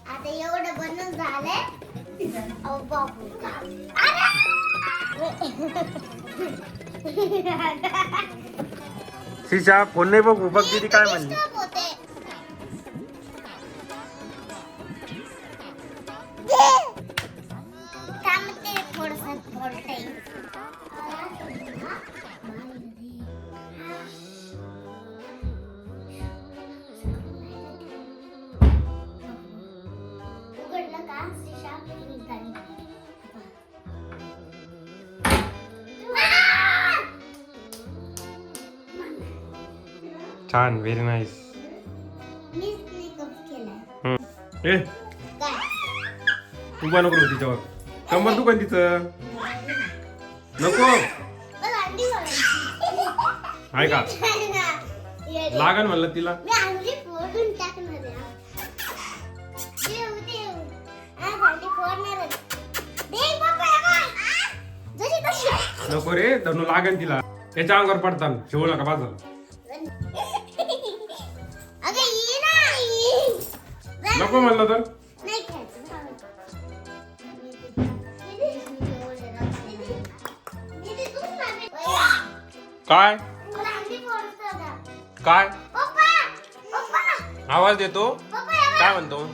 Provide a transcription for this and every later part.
आता एवढं बनून झालंय. अहो बापू. शिशा फोन नाही बघू बघ दीदी काय म्हणली. उघडलं का शिशा छान व्हेरी नाईस. मीच मेकअप केलाय. ए काय तू पण नको तिच्यावर कंबर तू पण तिचं नको मला अंडी घालायची. आहे का लागन म्हणलं तिला. मी अंडी फोडून टाकणार आहे. देव आज अंडी फोडणार आहे. देव बाबा जशी तशी. नको रे धनु लागन तिला. त्याच्या अंगावर पडताना शिवू नका बाजूला. अगं ये ना. नको म्हणलं तर नाही खायचं. दीदी तू काय मला अंडी फोडतो का? काय पप्पा पप्पा आवाज देतो पप्पा काय म्हणतो.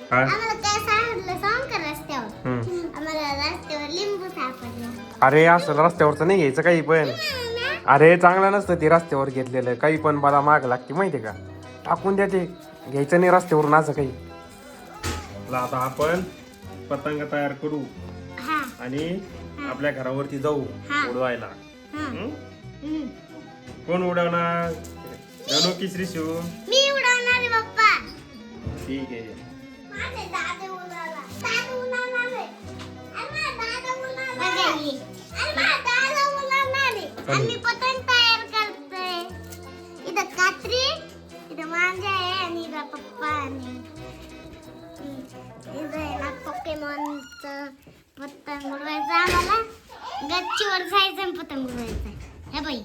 काय आम्हाला काय सापडलं सांग का रस्त्यावर. आम्हाला रस्त्यावर लिंबू सापडलं. अरे असं रस्त्यावरचं नाही घ्यायचं काही पण. अरे चांगलं नसतं ते रस्त्यावर घेतलेलं. काही पण मला माग लागते माहितीये का. टाकून द्या ते घ्यायचं नाही रस्त्यावरून असं काही. आता आपण पतंग तयार करू हा आणि आपल्या घरावरती जाऊ उडवायला. कोण उडवणार धनु की श्रीशू. मी उडवणार आहे पप्पा. ठीक आहे. माझे दादा उडवणार. दादा उडवणार आहे. आणि माझा दादा उडवणार आहे. आणि माझा दादा उडवणार आहे. आणि मी पतंग तयार करतोय. इथं कात्री, इथं मांजा आहे आणि इथं पप्पा आणि इथं आहे ना पोकेमॉनचं पतंग उडवायचं आम्हाला. गच्चीवर जायचं आणि पतंग उडवायचं. हे बाई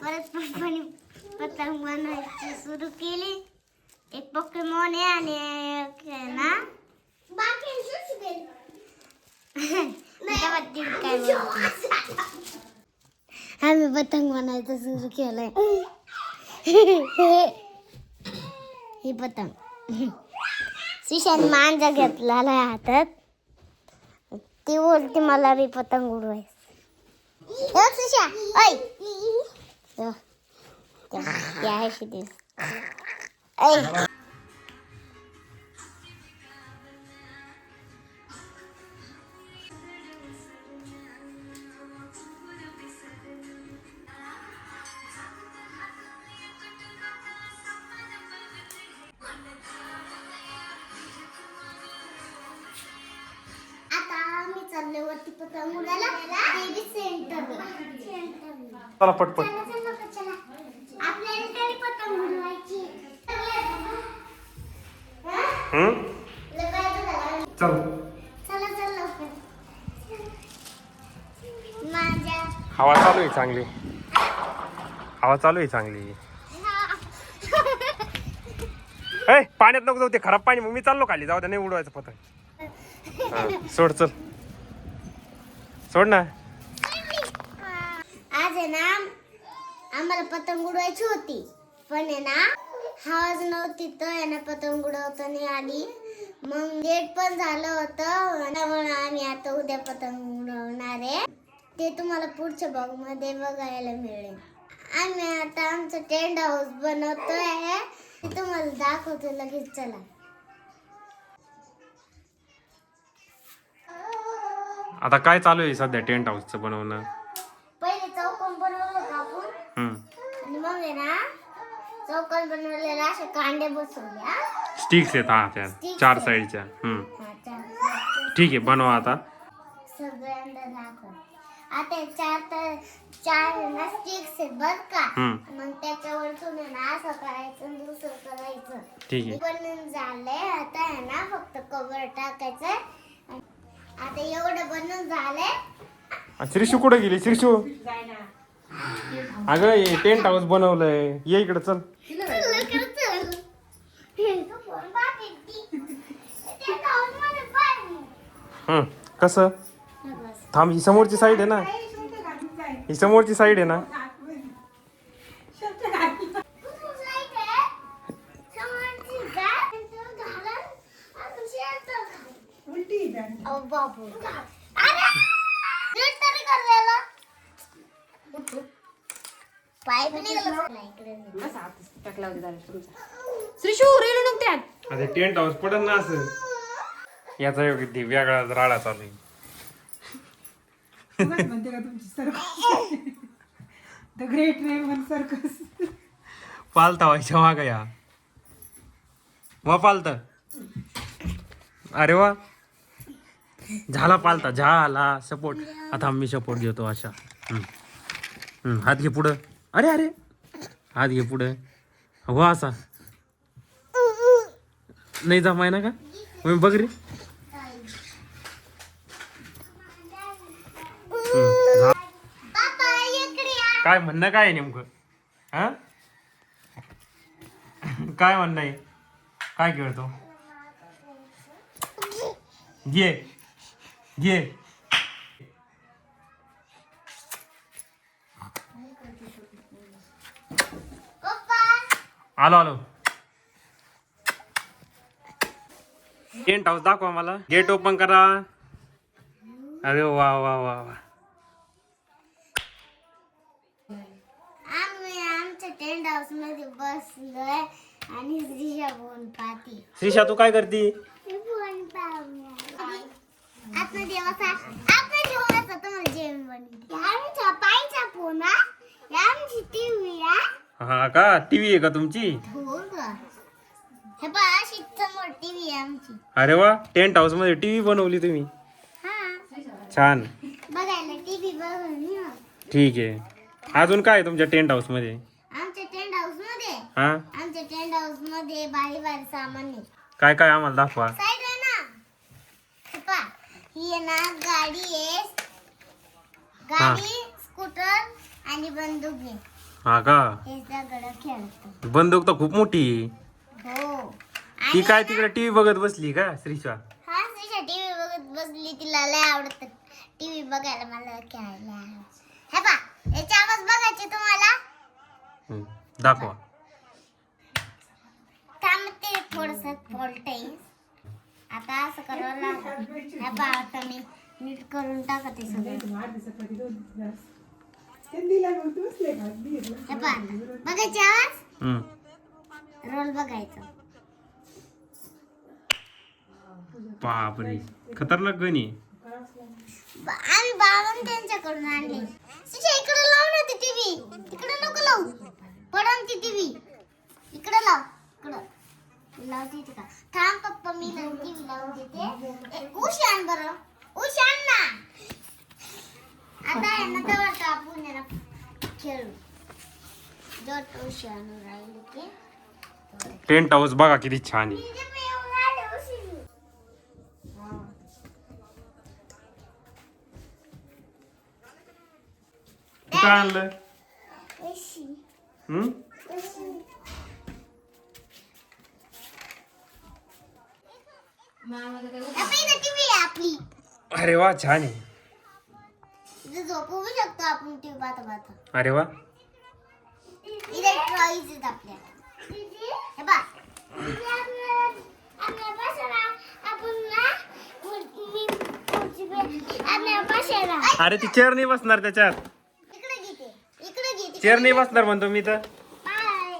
परत पप्पानी पतंग बनवायची सुरू केली. एक पोकेमॉन आहे आणि एक आहे ना आम्ही पतंग बनायचं सुरू केलंय. ही पतंग शिशाने मांजा घेतलेला आहे हातात. ती बोलते मला बी पतंग उडवायचं. शिशा ऐ क्या है शिदे ऐ चालले वरती पतंग उडायला. बेबी सेंटर चला पटपट. आपल्याला तरी पतंग उडवायची. चल चला चल लवकर. माझ्या हवा चालू आहे चांगली. हवा चालू आहे चांगली. ए पाण्यात नको जाऊ ते खराब पाणी. मग मी चाललो खाली. जाऊ द्या नाही उडवायचं पतंग. सोड चल सोड ना. आज आहे ना आम्हाला पतंग उडवायची होती पण आहे ना हवाच नव्हती तर आहे ना पतंग उडवताना आली. मग लेट पण झालं होतं त्यामुळे आम्ही आता उद्या पतंग उडवणार आहे. ते तुम्हाला पुढच्या ब्लॉग मध्ये बघायला मिळेल. आम्ही आता आमचं टेंट हाऊस बनवतोय. ते तुम्हाला दाखवतो लगेच. चला आता काय चालू आहे सध्या टेंट हाऊसचं बनवणं. पहिले चौकोन बनवलं का आपण आणि मग आहे ना चौकोन बनवलेला असे कांडे बसवल्या. स्टिक्स आहेत हा त्या Sticks 4 आहेत. साईडच्या हा, चार. ठीक आहे बनवा आता. सगळ्यांना दाखव. आता चार ना स्टिक्स आहेत बर का. मग त्याच्यावर तुम्ही ना असं करायचं आणि दुसरं करायचं. ठीक आहे. हे बनवून झालंय. आता आहे ना फक्त कवर टाकायचं. आता एवढं बनवून झालंय. श्रीशू कुठे गेली श्रीशू? अगं हे टेंट हाऊस बनवलंय ये इकडे चल. कसं थांब ही समोरची साईड आहे ना ही समोरची साईड आहे ना. बाबू अरे तरी कर द्यायला पाईप श्रीशू रेलू नको त्यात. अरे टेंट हाऊस पडत ना असं याचा योग्य वेगळा राडा चालू आहे. म्हणते का तुमची circus the great Raymond circus. पालता व्हायच्या वागा या वा पालता. अरे वा झाला पालता झाला सपोर्ट. आता मी सपोर्ट घेतो अशा. हात घे पुढं. अरे अरे हात घे पुढं हो असा नाही जमाय ना का मी बघ रे. काय म्हणणं काय आहे नेमकं हा काय म्हणणं आहे काय खेळतो घे घे. आलो आलो. टेंट हाऊस दाखवा मला. गेट ओपन करा. अरे वा वा वा वा. आम्ही आमच्या टेंट हाऊस मध्ये बसलोय आणि श्रीषा फोन पाहती. श्रीषा तू काय करती? फोन आतमध्ये बसा. आतमध्ये बसा तुम्हाला जेवण बनवते. आमच्या पायचा फोन हा आमची टीव्ही हा का टीव्ही आहे का तुमची? हो का. हे पहा अशी समोर टीव्ही आहे आमची. अरे वा टेंट हाऊस मध्ये टीव्ही बनवली तुम्ही. हा छान. बघायला टीव्ही बघून या. ठीक आहे. अजून काय आहे तुमच्या टेंट हाऊस मध्ये? आमच्या टेंट हाऊस मध्ये हा आमच्या टेंट हाऊस मध्ये भारी भारी सामान आहे. काय काय आम्हाला दाखवा. साईड आहे ना. हे पहा ही आहे ना गाडी आहे. गाडी स्कूटर आणि बंदूक आहे. हा का हे सगळं खेळतो. बंदूक तर खूप मोठी आहे. हो ती आणि काय तिकडे टीव्ही बघत बसली का श्रीषा? हा श्रीषा टीव्ही बघत बसली. तिला लय आवडत टीव्ही बघायला. मला खेळायला. हे पहा याची आवाज बघायची तुम्हाला. दाखवा. थांबते थोडस फॉल्ट आहे. आता असं करावं लागतं. हे पहा आता मी नीट करून टाकते सगळं. हे पहा बघायची आवाज. रोल बघायचं. बापरे खतरनाक गणी. आम्ही बाळून त्यांच्याकडून आणले. श्रीषा इकडे लाव ना ती टीव्ही. तिकडे नको लावू. पडन ती टीव्ही. इकडे लाव. इकडं लावते का. थांब पप्पा मी टीव्ही लावून देते. उशी आण बरं. उशी आण ना. आता आहे ना तेव्हा टाकून आहे ना खेळू. जर उशी आणून राहिली की टेंट हाऊस बघा किती छान आहे. तू काय आणलं? आपली अरे वा छान आहे. झोपू शकतो आपण टीव्ही पाहता पाहता. अरे वा इथे टॉयज आहेत आपल्या. हे बघ अरे ती चेअर नाही बसणार त्याच्यात. इकडे घेते. इकडे घेते. चेअर नाही बसणार म्हणतो मी तर. बाय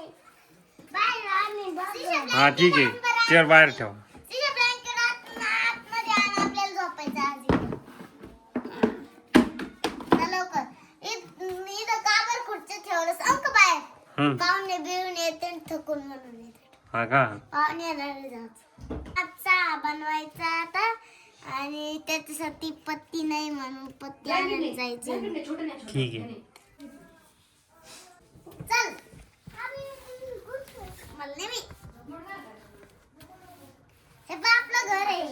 बाय राणी बाय. हा ठीक आहे चेअर बाहेर ठेव. तिच्या ब्लँकेट आतमध्ये आण. आपल्याला झोपायचं आज इथे. चल लवकर. इथं काबर खुर्च्या ठेवलं सांग का बाहेर. पाहुणे बिवणे येते थकून म्हणून येते. हा का पाहुणे येणार जा. बनवायचा आता आणि त्याच्यासाठी पत्ती नाही म्हणून पत्ती आणायला जायचे. ठीक आहे. चल मला नाही मी. हे पण आपलं घर आहे.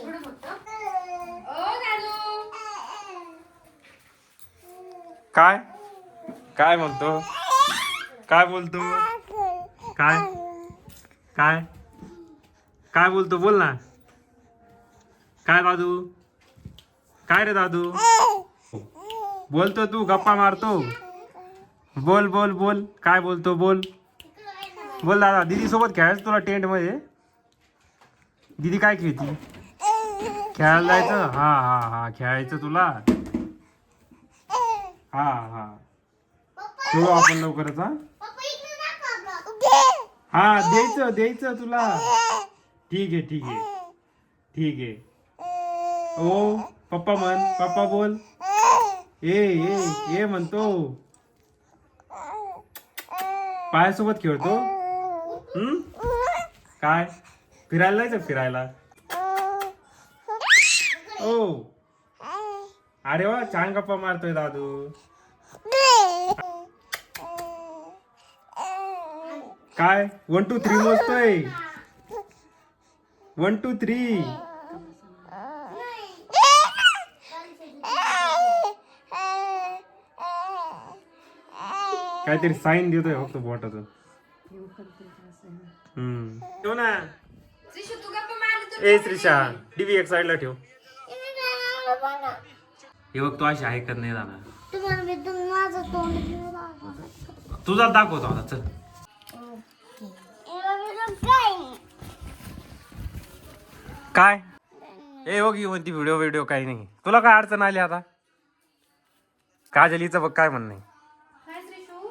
काय काय म्हणतो? काय बोलतो? काय काय काय बोलतो? बोल ना. काय दादू? काय रे दादू? बोलतो तू? गप्पा मारतो? बोल बोल बोल. काय बोलतो? बोल बोल दादा. दीदी सोबत खेळायचं तुला टेंट मध्ये? दीदी काय खेळती? खेळायला जायचं? हा हा हा खेळायचं तुला? हा हा खेळू आपण लवकरच. हा पप्पा इकडे दाखव. हा द्यायचं द्यायचं तुला. ठीक आहे ठीक आहे ठीक आहे. ओ पप्पा म्हण. पप्पा बोल. ए म्हणतो. पायासोबत खेळतो. काय फिरायला जायचं? फिरायला? ओ अरे वा छान गप्पा मारतोय दादू. काय 1 2 3 मोजतोय? 1 2 3. काहीतरी साईन देतोय फक्त बोटातून. ठेव ना. श्रीशू तू गप्पा मारली तर ए श्रीशा टीव्ही एक साईडला ठेव. हे बघ तू अशी ऐकत नाही जाणार. तुम्हाला मी माझं तोंड तुझा दाखवतो आता. चल काय ए बघ ही म्हणती व्हिडिओ काही नाही. तुला काय अडचण आली आता? काजलीचं बघ काय म्हणणं काय श्रीशू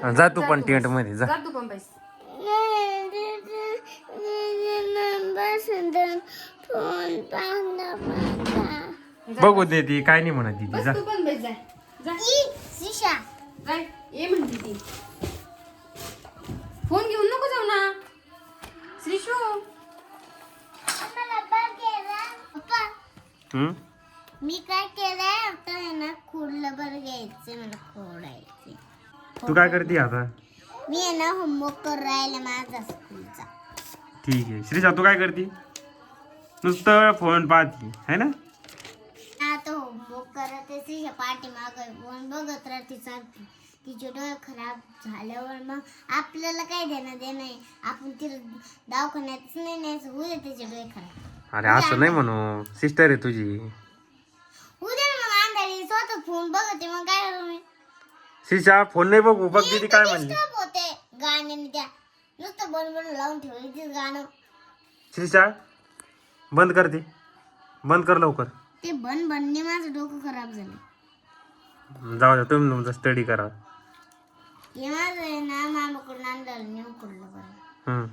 आहे. जा तू पण टेंट मध्ये जा. जा तू पण बैस. बघू दे ती काय नाही म्हणत ती. बस जा तू पण बैस. जा जा शिशा जाय. ये म्हणते ती. फोन घेऊन नको जाऊ ना श्रीशू. पप्पा हम्म मी काय केलंय आता आहे ना खोडलंबर घ्यायचे मला खोडायचे. तू काय करते आता? मी आहे ना होमवर्क करून राहिले माझा स्कूलचा. ठीक आहे. श्रीशा तू काय करते? नुसतं फोन पाहती है ना? आता होमवर्क करत तिच्या पाठीमाग फोन बघत राहते चालते. तिचे डोळे खराब झाल्यावर मग आपल्याला काय देणं आहे. आपण तिला दवाखान्यातच नाही न्यायचं. उद्या तिचे डोळे खराब. अरे असं नाही म्हणू. सिस्टर आहे तुझी. उद्या मग अंधारी स्वतः फोन बघते मग काय करू मी. श्रीशा फोन नाही बघू. बघ दीदी काय म्हणली. डिस्टर्ब होते गाण्याने त्या नुसतं बनवून लावून ठेवली गाणं. श्रीशा बंद कर ते. बंद कर लवकर. ते बनने माझं डोकं खराब झालं. जाऊ द्या तुम्ही तुमचा स्टडी करा. हे माझं आहे ना मामाकडून आणलं नेऊ पडलं बरं.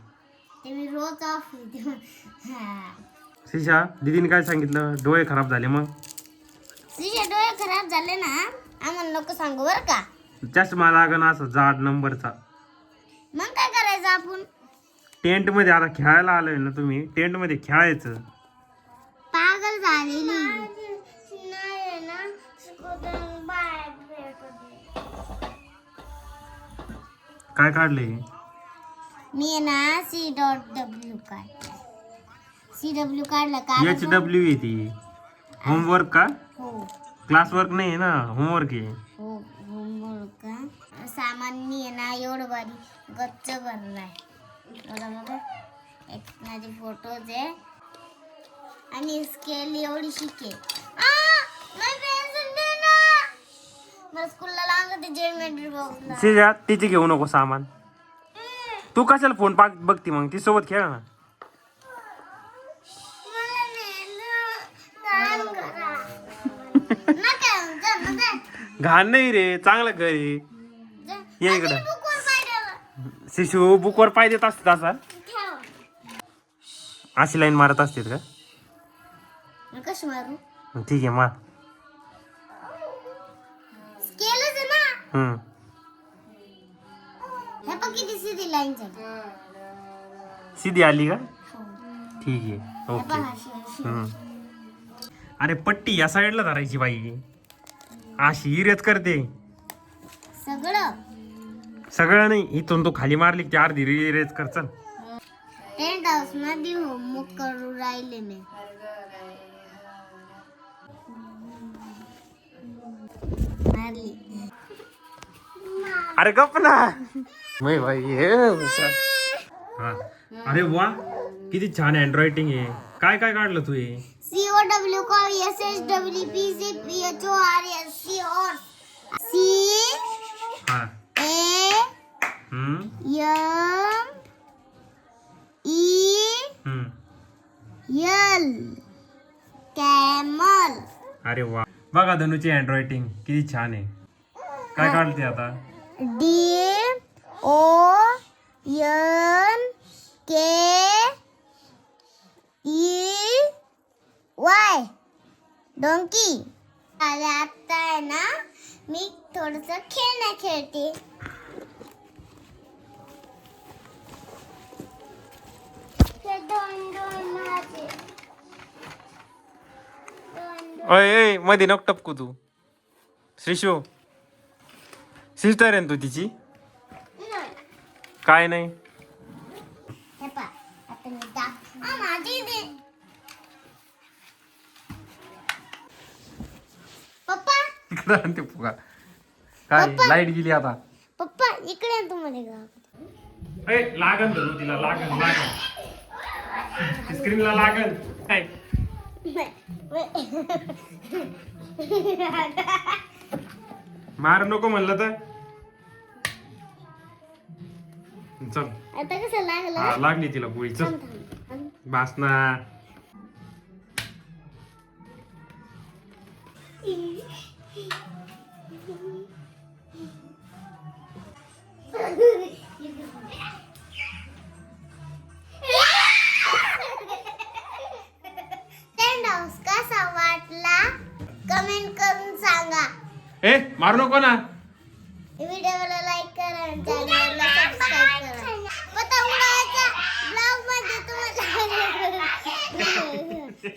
ते मी रोज ऑफ श्रीशा दीदीने काय सांगितलं? डोळे खराब झाले. मग तिचे डोळे खराब झाले ना आम्हाला नको सांगू बरं का. चष्मा लागन असं जाड नंबरचा. मग काय करायचं आपण. टेंट मध्ये आता खेळायला आलोय ना तुम्ही. टेंट मध्ये खेळायचं. पागल झालेली. काय काढलंय? मी आहे ना CW काढला. CW काढला का. HW येते. होमवर्क का? हो क्लास वर्क नाही आहे ना. होमवर्क आहे. हो होमवर्क का. सामान्य आहे ना एवढं भारी गच्च भरलाय. बघा बघा एक माझे फोटोज आहे आणि स्केल एवढी शिके. मला स्कूलला लागत जॉमेट्री बॉक्सला. श्रीशा तिचे घेऊ नको सामान. तू कशाला फोन बघती मग? ती सोबत खेळ ना. घाण नाही रे. चांगलं घर आहे. ये इकडं. शिशू बुकवर पाय देत असते असा. अशी लाईन मारत असते का? कशी मारू. ठीक आहे मार. स्केलच आहे ना. हे पण किती सीधी लाईन झाली. सीधी आली का? ठीक आहे हे ओके पहा, अशी. हम्म. अरे पट्टी या साईडला धरायची बाई अशी इरेच करते सगळं सगळं नाही इथून तो खाली मारली की ती अर्धी इरेच कर चल टेंट हाऊस मध्ये होमवर्क करू राहिले मी मारली अरे गप ना मी भाई हे हुशार. हा. अरे वा किती छान हँड रायटिंग आहे काय काय काढलं तू हे COW SHWPCPHORSC और C हा A हम्म M E हम्म L कॅमल अरे वा बघा धनुची हँड रायटिंग किती छान आहे काय काढते आता D O N K E Y donkey अरे आता आहे ना मी थोडस खेळणं खेळते हे दोन माझे. अय अय मध्ये नको टपकू तू श्रीशू सिस्टर आहे ना तू तिची काय नाही हे पहा, आता मी माझी दे पप्पा इकडे आणते फुगा काय लाईट गेली आता पप्पा इकडे आण तुम्हाला गावात ए लागन धरू तिला लागन स्क्रीनला लागन काय मार नको म्हणलं तर चल आता कसं लागलं हा, लागली तिला गोळी चल बास ना टेंट हाऊस कसा वाटला कमेंट करून सांगा ए मारू नको ना व्हिडिओला लाईक करा आणि